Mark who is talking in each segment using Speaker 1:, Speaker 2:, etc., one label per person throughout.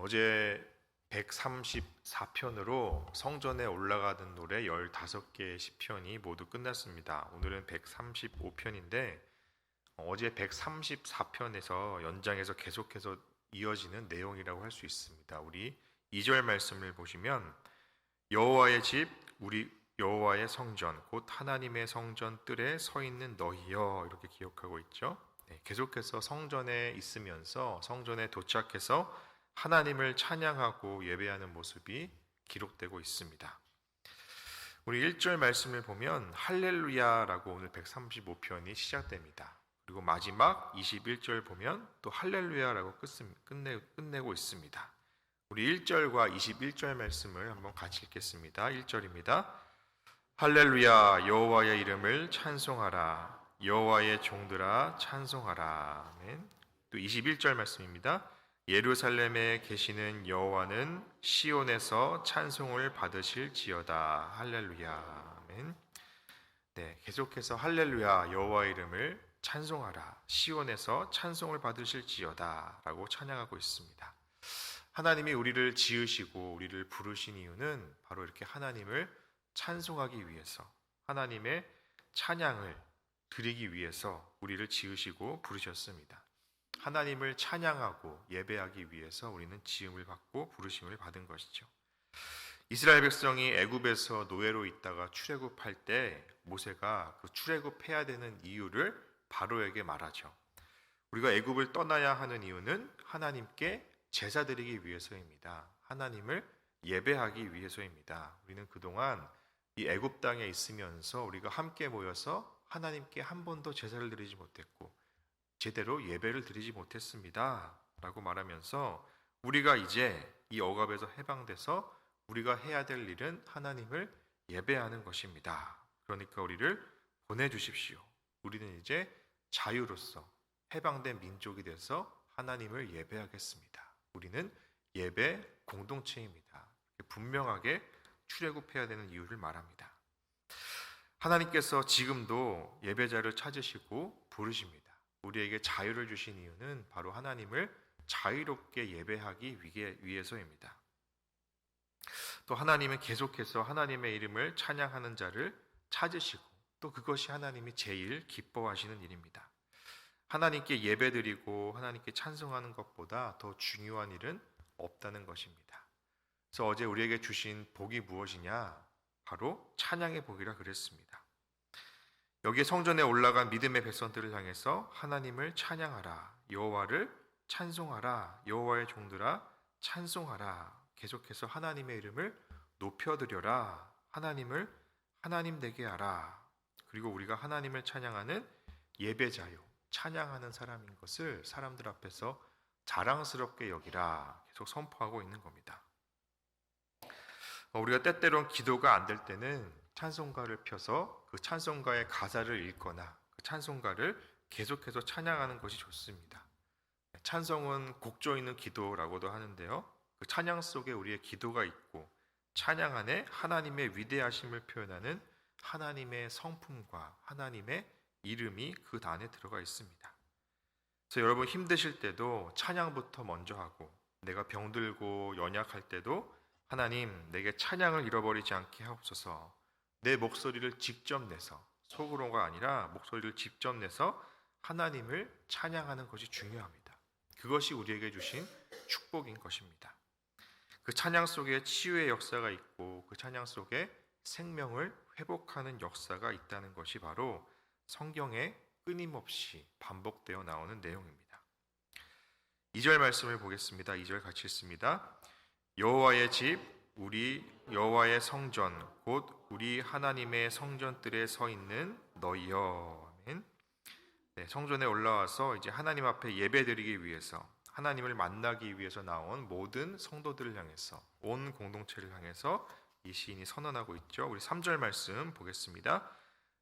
Speaker 1: 어제 134편으로 성전에 올라가는 노래 15개의 시편이 모두 끝났습니다. 오늘은 135편인데 어제 134편에서 연장해서 계속해서 이어지는 내용이라고 할 수 있습니다. 우리 2절 말씀을 보시면 여호와의 집, 우리 여호와의 성전, 곧 하나님의 성전 뜰에 서 있는 너희여, 이렇게 기억하고 있죠. 계속해서 성전에 있으면서 성전에 도착해서 하나님을 찬양하고 예배하는 모습이 기록되고 있습니다. 우리 1절 말씀을 보면 할렐루야라고 오늘 135편이 시작됩니다. 그리고 마지막 21절 보면 또 할렐루야라고 끝내고 있습니다. 우리 1절과 21절 말씀을 한번 같이 읽겠습니다. 1절입니다. 할렐루야, 여호와의 이름을 찬송하라. 여호와의 종들아 찬송하라. 아멘. 또 21절 말씀입니다. 예루살렘에 계시는 여호와는 시온에서 찬송을 받으실지어다. 할렐루야. 아멘. 네, 계속해서 할렐루야, 여호와의 이름을 찬송하라. 시온에서 찬송을 받으실지어다 라고 찬양하고 있습니다. 하나님이 우리를 지으시고 우리를 부르신 이유는 바로 이렇게 하나님을 찬송하기 위해서, 하나님의 찬양을 드리기 위해서 우리를 지으시고 부르셨습니다. 하나님을 찬양하고 예배하기 위해서 우리는 지음을 받고 부르심을 받은 것이죠. 이스라엘 백성이 애굽에서 노예로 있다가 출애굽할 때 모세가 그 출애굽해야 되는 이유를 바로에게 말하죠. 우리가 애굽을 떠나야 하는 이유는 하나님께 제사 드리기 위해서입니다. 하나님을 예배하기 위해서입니다. 우리는 그동안 이 애굽 땅에 있으면서 우리가 함께 모여서 하나님께 한 번도 제사를 드리지 못했고 제대로 예배를 드리지 못했습니다 라고 말하면서 우리가 이제 이 억압에서 해방돼서 우리가 해야 될 일은 하나님을 예배하는 것입니다. 그러니까 우리를 보내주십시오. 우리는 이제 자유로서 해방된 민족이 돼서 하나님을 예배하겠습니다. 우리는 예배 공동체입니다. 분명하게 출애굽해야 되는 이유를 말합니다. 하나님께서 지금도 예배자를 찾으시고 부르십니다. 우리에게 자유를 주신 이유는 바로 하나님을 자유롭게 예배하기 위해서입니다. 또 하나님은 계속해서 하나님의 이름을 찬양하는 자를 찾으시고 또 그것이 하나님이 제일 기뻐하시는 일입니다. 하나님께 예배드리고 하나님께 찬송하는 것보다 더 중요한 일은 없다는 것입니다. 그래서 어제 우리에게 주신 복이 무엇이냐? 바로 찬양의 복이라 그랬습니다. 여기에 성전에 올라간 믿음의 백성들을 향해서 하나님을 찬양하라, 여호와를 찬송하라, 여호와의 종들아 찬송하라, 계속해서 하나님의 이름을 높여드려라, 하나님을 하나님 되게 하라. 그리고 우리가 하나님을 찬양하는 예배자요, 찬양하는 사람인 것을 사람들 앞에서 자랑스럽게 여기라 계속 선포하고 있는 겁니다. 우리가 때때론 기도가 안 될 때는 찬송가를 펴서 그 찬송가의 가사를 읽거나 그 찬송가를 계속해서 찬양하는 것이 좋습니다. 찬송은 곡조 있는 기도라고도 하는데요. 그 찬양 속에 우리의 기도가 있고 찬양 안에 하나님의 위대하심을 표현하는 하나님의 성품과 하나님의 이름이 그 안에 들어가 있습니다. 그래서 여러분 힘드실 때도 찬양부터 먼저 하고 내가 병들고 연약할 때도 하나님 내게 찬양을 잃어버리지 않게 하옵소서. 내 목소리를 직접 내서 속으로가 아니라 목소리를 직접 내서 하나님을 찬양하는 것이 중요합니다. 그것이 우리에게 주신 축복인 것입니다. 그 찬양 속에 치유의 역사가 있고 그 찬양 속에 생명을 회복하는 역사가 있다는 것이 바로 성경에 끊임없이 반복되어 나오는 내용입니다. 2절 말씀을 보겠습니다. 2절 같이 읽습니다. 여호와의 집, 우리 여호와의 성전, 곧 우리 하나님의 성전뜰에 서 있는 너희여. 아멘. 네, 성전에 올라와서 이제 하나님 앞에 예배드리기 위해서, 하나님을 만나기 위해서 나온 모든 성도들을 향해서, 온 공동체를 향해서 이 시인이 선언하고 있죠. 우리 3절 말씀 보겠습니다.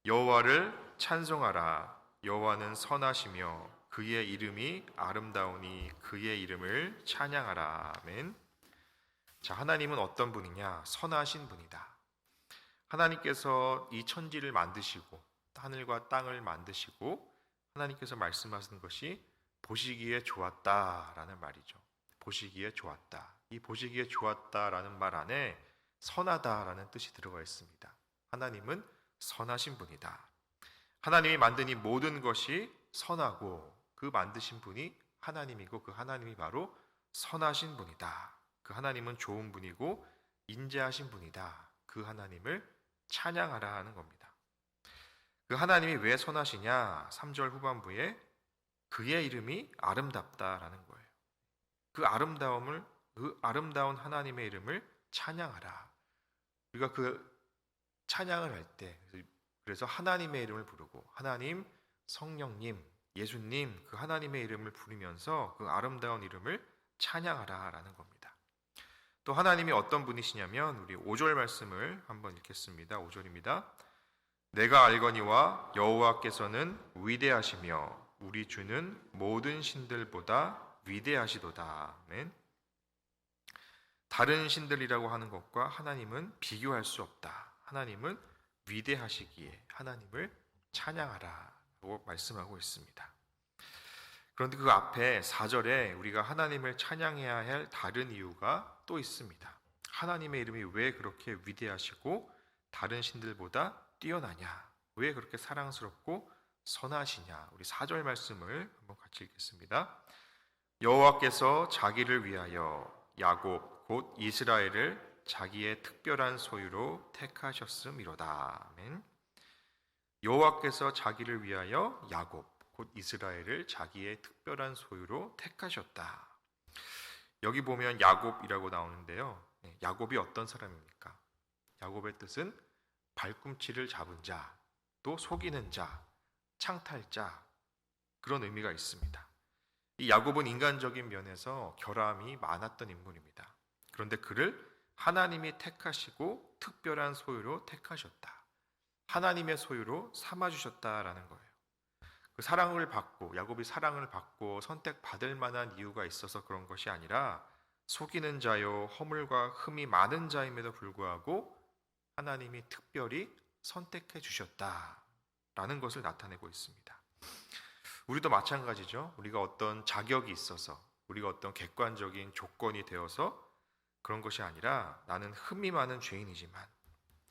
Speaker 1: 여호와를 찬송하라. 여호와는 선하시며 그의 이름이 아름다우니 그의 이름을 찬양하라. 아멘. 자, 하나님은 어떤 분이냐? 선하신 분이다. 하나님께서 이 천지를 만드시고 하늘과 땅을 만드시고 하나님께서 말씀하신 것이 보시기에 좋았다라는 말이죠. 보시기에 좋았다. 이 보시기에 좋았다라는 말 안에 선하다라는 뜻이 들어가 있습니다. 하나님은 선하신 분이다. 하나님이 만든 이 모든 것이 선하고 그 만드신 분이 하나님이고 그 하나님이 바로 선하신 분이다. 그 하나님은 좋은 분이고 인자하신 분이다. 그 하나님을 찬양하라 하는 겁니다. 그 하나님이 왜 선하시냐? 3절 후반부에 그의 이름이 아름답다라는 거예요. 그 아름다운 하나님의 이름을 찬양하라. 우리가 그 찬양을 할 때 그래서 하나님의 이름을 부르고 하나님, 성령님, 예수님 그 하나님의 이름을 부르면서 그 아름다운 이름을 찬양하라라는 겁니다. 또 하나님이 어떤 분이시냐면 우리 5절 말씀을 한번 읽겠습니다. 5절입니다. 내가 알거니와 여호와께서는 위대하시며 우리 주는 모든 신들보다 위대하시도다. 아멘. 다른 신들이라고 하는 것과 하나님은 비교할 수 없다. 하나님은 위대하시기에 하나님을 찬양하라고 말씀하고 있습니다. 그런데 그 앞에 4절에 우리가 하나님을 찬양해야 할 다른 이유가 또 있습니다. 하나님의 이름이 왜 그렇게 위대하시고 다른 신들보다 뛰어나냐? 왜 그렇게 사랑스럽고 선하시냐? 우리 4절 말씀을 한번 같이 읽겠습니다. 여호와께서 자기를 위하여 야곱 곧 이스라엘을 자기의 특별한 소유로 택하셨음이로다. 아멘. 여호와께서 자기를 위하여 야곱 곧 이스라엘을 자기의 특별한 소유로 택하셨다. 여기 보면 야곱이라고 나오는데요. 야곱이 어떤 사람입니까? 야곱의 뜻은 발꿈치를 잡은 자, 또 속이는 자, 창탈자 그런 의미가 있습니다. 이 야곱은 인간적인 면에서 결함이 많았던 인물입니다. 그런데 그를 하나님이 택하시고 특별한 소유로 택하셨다. 하나님의 소유로 삼아주셨다라는 거예요. 그 사랑을 받고 야곱이 사랑을 받고 선택받을 만한 이유가 있어서 그런 것이 아니라 속이는 자요 허물과 흠이 많은 자임에도 불구하고 하나님이 특별히 선택해 주셨다라는 것을 나타내고 있습니다. 우리도 마찬가지죠. 우리가 어떤 자격이 있어서 우리가 어떤 객관적인 조건이 되어서 그런 것이 아니라 나는 흠이 많은 죄인이지만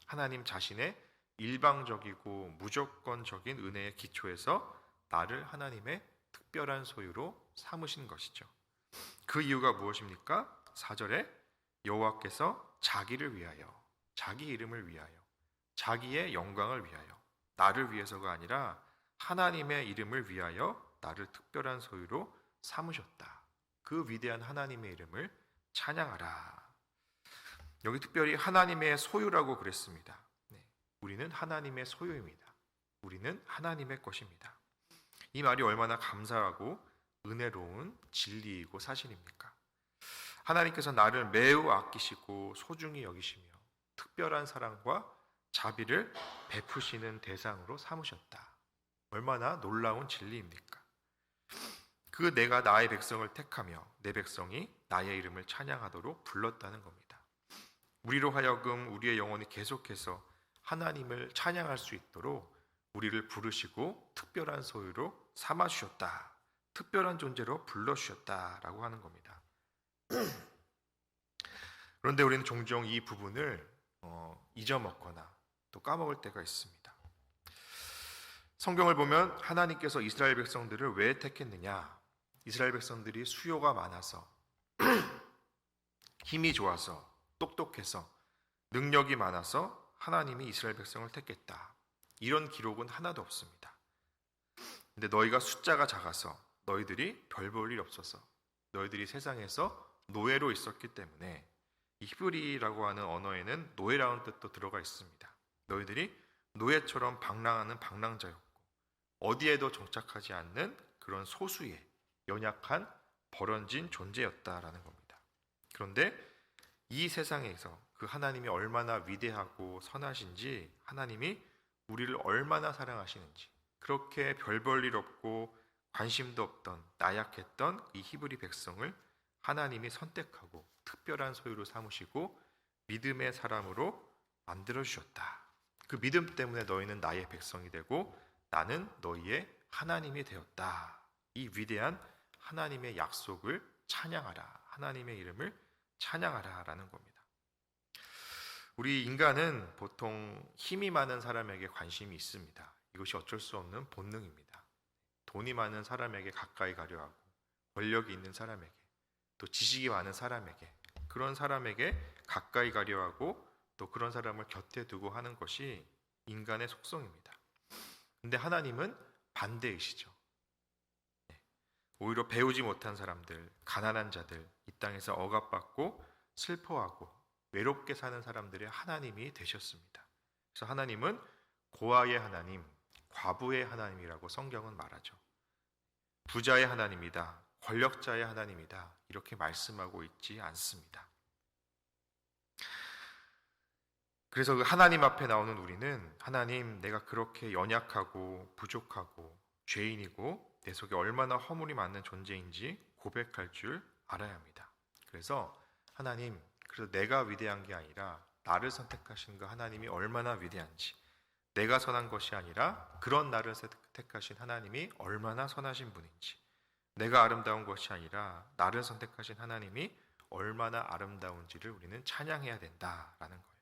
Speaker 1: 하나님 자신의 일방적이고 무조건적인 은혜의 기초에서 나를 하나님의 특별한 소유로 삼으신 것이죠. 그 이유가 무엇입니까? 4절에 여호와께서 자기를 위하여, 자기 이름을 위하여, 자기의 영광을 위하여, 나를 위해서가 아니라 하나님의 이름을 위하여 나를 특별한 소유로 삼으셨다. 그 위대한 하나님의 이름을 찬양하라. 여기 특별히 하나님의 소유라고 그랬습니다. 우리는 하나님의 소유입니다. 우리는 하나님의 것입니다. 이 말이 얼마나 감사하고 은혜로운 진리이고 사실입니까? 하나님께서 나를 매우 아끼시고 소중히 여기시며 특별한 사랑과 자비를 베푸시는 대상으로 삼으셨다. 얼마나 놀라운 진리입니까? 그 내가 나의 백성을 택하며 내 백성이 나의 이름을 찬양하도록 불렀다는 겁니다. 우리로 하여금 우리의 영혼이 계속해서 하나님을 찬양할 수 있도록 우리를 부르시고 특별한 소유로 삼아주셨다. 특별한 존재로 불러주셨다라고 하는 겁니다. 그런데 우리는 종종 이 부분을 잊어먹거나 또 까먹을 때가 있습니다. 성경을 보면 하나님께서 이스라엘 백성들을 왜 택했느냐? 이스라엘 백성들이 수요가 많아서 힘이 좋아서 똑똑해서 능력이 많아서 하나님이 이스라엘 백성을 택했다. 이런 기록은 하나도 없습니다. 근데 너희가 숫자가 작아서 너희들이 별 볼 일 없어서 너희들이 세상에서 노예로 있었기 때문에 이 히브리라고 하는 언어에는 노예라는 뜻도 들어가 있습니다. 너희들이 노예처럼 방랑하는 방랑자였고 어디에도 정착하지 않는 그런 소수의 연약한 버런진 존재였다라는 겁니다. 그런데 이 세상에서 그 하나님이 얼마나 위대하고 선하신지, 하나님이 우리를 얼마나 사랑하시는지, 그렇게 별 볼 일 없고 관심도 없던 나약했던 이 히브리 백성을 하나님이 선택하고 특별한 소유로 삼으시고 믿음의 사람으로 만들어 주셨다. 그 믿음 때문에 너희는 나의 백성이 되고 나는 너희의 하나님이 되었다. 이 위대한 하나님의 약속을 찬양하라 하나님의 이름을 찬양하라라는 겁니다. 우리 인간은 보통 힘이 많은 사람에게 관심이 있습니다. 이것이 어쩔 수 없는 본능입니다. 돈이 많은 사람에게 가까이 가려 하고, 권력이 있는 사람에게, 또 지식이 많은 사람에게, 그런 사람에게 가까이 가려 하고, 또 그런 사람을 곁에 두고 하는 것이 인간의 속성입니다. 근데 하나님은 반대이시죠. 오히려 배우지 못한 사람들, 가난한 자들, 이 땅에서 억압받고 슬퍼하고 외롭게 사는 사람들의 하나님이 되셨습니다. 그래서 하나님은 고아의 하나님, 과부의 하나님이라고 성경은 말하죠. 부자의 하나님이다, 권력자의 하나님이다, 이렇게 말씀하고 있지 않습니다. 그래서 그 하나님 앞에 나오는 우리는 하나님, 내가 그렇게 연약하고 부족하고 죄인이고 내 속에 얼마나 허물이 많은 존재인지 고백할 줄 알아야 합니다. 그래서 하나님, 그래서 내가 위대한 게 아니라 나를 선택하신 그 하나님이 얼마나 위대한지, 내가 선한 것이 아니라 그런 나를 선택하신 하나님이 얼마나 선하신 분인지, 내가 아름다운 것이 아니라 나를 선택하신 하나님이 얼마나 아름다운지를 우리는 찬양해야 된다라는 거예요.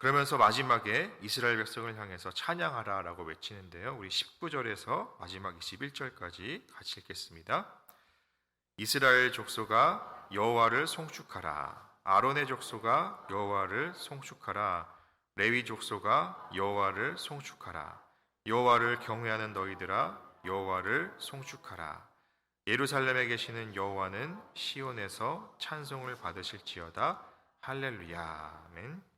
Speaker 1: 그러면서 마지막에 이스라엘 백성을 향해서 찬양하라라고 외치는데요. 우리 19절에서 마지막 21절까지 같이 읽겠습니다. 이스라엘 족속아 여호와를 송축하라. 아론의 족속아 여호와를 송축하라. 레위 족속아 여호와를 송축하라. 여호와를 경외하는 너희들아 여호와를 송축하라. 예루살렘에 계시는 여호와는 시온에서 찬송을 받으실지어다. 할렐루야. 아멘.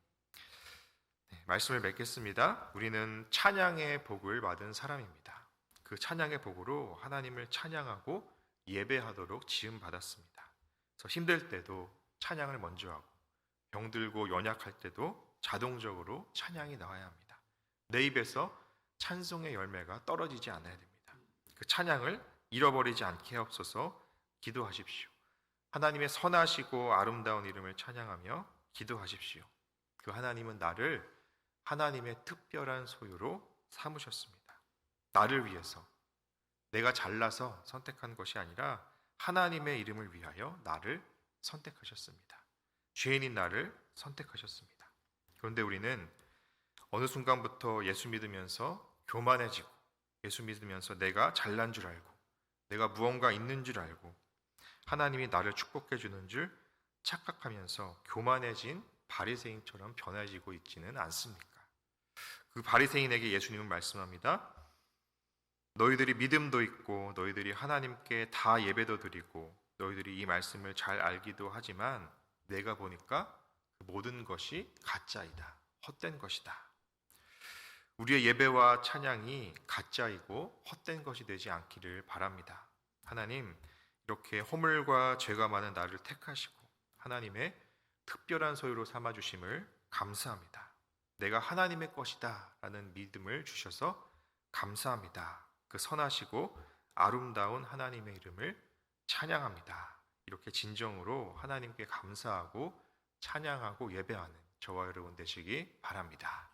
Speaker 1: 말씀을 맺겠습니다. 우리는 찬양의 복을 받은 사람입니다. 그 찬양의 복으로 하나님을 찬양하고 예배하도록 지음받았습니다. 그래서 힘들 때도 찬양을 먼저 하고, 병들고 연약할 때도 자동적으로 찬양이 나와야 합니다. 내 입에서 찬송의 열매가 떨어지지 않아야 됩니다. 그 찬양을 잃어버리지 않게 하옵소서. 기도하십시오. 하나님의 선하시고 아름다운 이름을 찬양하며 기도하십시오. 그 하나님은 나를 하나님의 특별한 소유로 삼으셨습니다. 나를 위해서, 내가 잘나서 선택한 것이 아니라 하나님의 이름을 위하여 나를 선택하셨습니다. 죄인인 나를 선택하셨습니다. 그런데 우리는 어느 순간부터 예수 믿으면서 교만해지고, 예수 믿으면서 내가 잘난 줄 알고, 내가 무언가 있는 줄 알고, 하나님이 나를 축복해 주는 줄 착각하면서 교만해진 바리새인처럼 변해지고 있지는 않습니까? 그 바리새인에게 예수님은 말씀합니다. 너희들이 믿음도 있고 너희들이 하나님께 다 예배도 드리고 너희들이 이 말씀을 잘 알기도 하지만 내가 보니까 그 모든 것이 가짜이다, 헛된 것이다. 우리의 예배와 찬양이 가짜이고 헛된 것이 되지 않기를 바랍니다. 하나님, 이렇게 허물과 죄가 많은 나를 택하시고 하나님의 특별한 소유로 삼아주심을 감사합니다. 내가 하나님의 것이다 라는 믿음을 주셔서 감사합니다. 그 선하시고 아름다운 하나님의 이름을 찬양합니다. 이렇게 진정으로 하나님께 감사하고 찬양하고 예배하는 저와 여러분 되시기 바랍니다.